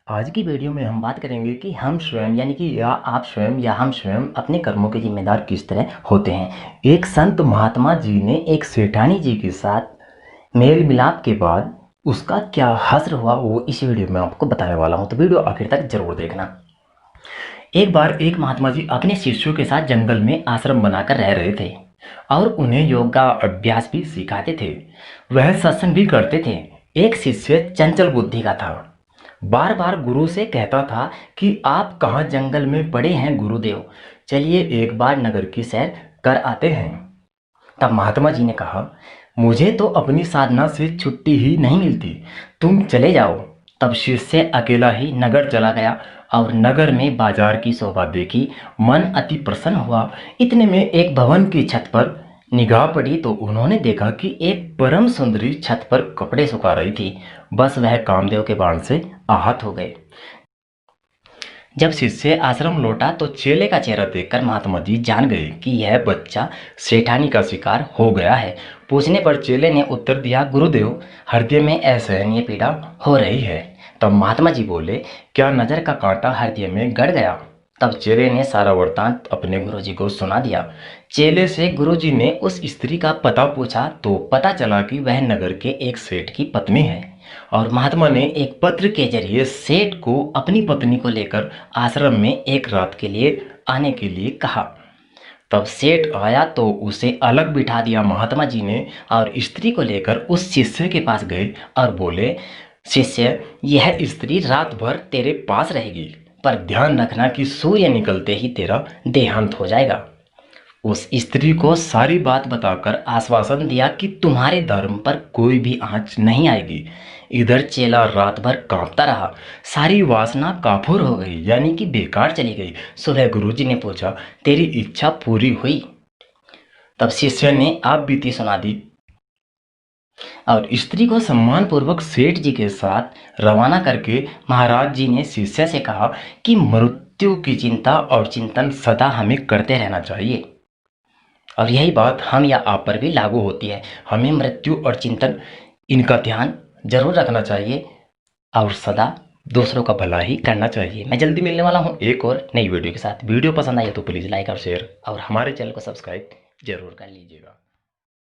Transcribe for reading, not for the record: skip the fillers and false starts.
आज की वीडियो में हम बात करेंगे कि हम स्वयं यानी कि या आप स्वयं या हम स्वयं अपने कर्मों के जिम्मेदार किस तरह होते हैं। एक संत महात्मा जी ने एक सेठानी जी के साथ मेल मिलाप के बाद उसका क्या हश्र हुआ वो इस वीडियो में आपको बताने वाला हूं, तो वीडियो आखिर तक जरूर देखना। एक बार एक महात्मा जी अपने शिष्यों के साथ जंगल में आश्रम बनाकर रह रहे थे और उन्हें योग का अभ्यास भी सिखाते थे। वह सत्संग भी करते थे। एक शिष्य चंचल बुद्धि का था। बार बार गुरु से कहता था कि आप कहाँ जंगल में पड़े हैं गुरुदेव, चलिए एक बार नगर की सैर कर आते हैं। तब महात्मा जी ने कहा, मुझे तो अपनी साधना से छुट्टी ही नहीं मिलती, तुम चले जाओ। तब शिष्य अकेला ही नगर चला गया और नगर में बाजार की शोभा देखी, मन अति प्रसन्न हुआ। इतने में एक भवन की छत पर निगाह पड़ी तो उन्होंने देखा कि एक परम सुंदरी छत पर कपड़े सुखा रही थी। बस वह कामदेव के बाण से आहत हो गए। जब शिष्य आश्रम लौटा तो चेले का चेहरा देखकर महात्मा जी जान गए कि यह बच्चा सेठानी का शिकार हो गया है। पूछने पर चेले ने उत्तर दिया, गुरुदेव, हृदय में असहनीय पीड़ा हो रही है। तब महात्मा जी बोले, क्या नजर का कांटा हृदय में गड़ गया? तब चेले ने सारा वृतांत अपने गुरुजी को सुना दिया। चेले से गुरुजी ने उस स्त्री का पता पूछा तो पता चला कि वह नगर के एक सेठ की पत्नी है और महात्मा ने एक पत्र के जरिए सेठ को अपनी पत्नी को लेकर आश्रम में एक रात के लिए आने के लिए कहा। तब सेठ आया तो उसे अलग बिठा दिया महात्मा जी ने और स्त्री को लेकर उस शिष्य के पास गए और बोले, शिष्य, यह स्त्री रात भर तेरे पास रहेगी, पर ध्यान रखना कि सूर्य निकलते ही तेरा देहांत हो जाएगा। उस स्त्री को सारी बात बताकर आश्वासन दिया कि तुम्हारे धर्म पर कोई भी आंच नहीं आएगी। इधर चेला रात भर कांपता रहा। सारी वासना काफूर हो गई, यानी कि बेकार चली गई। सुबह गुरुजी ने पूछा, तेरी इच्छा पूरी हुई? तब शिष्य ने आप बीती सुना दी और स्त्री को सम्मान पूर्वक सेठ जी के साथ रवाना करके महाराज जी ने शिष्य से कहा कि मृत्यु की चिंता और चिंतन सदा हमें करते रहना चाहिए और यही बात हम या आप पर भी लागू होती है। हमें मृत्यु और चिंतन इनका ध्यान जरूर रखना चाहिए और सदा दूसरों का भला ही करना चाहिए। मैं जल्दी मिलने वाला हूँ एक और नई वीडियो के साथ। वीडियो पसंद आई तो प्लीज़ लाइक और शेयर और हमारे चैनल को सब्सक्राइब जरूर कर लीजिएगा।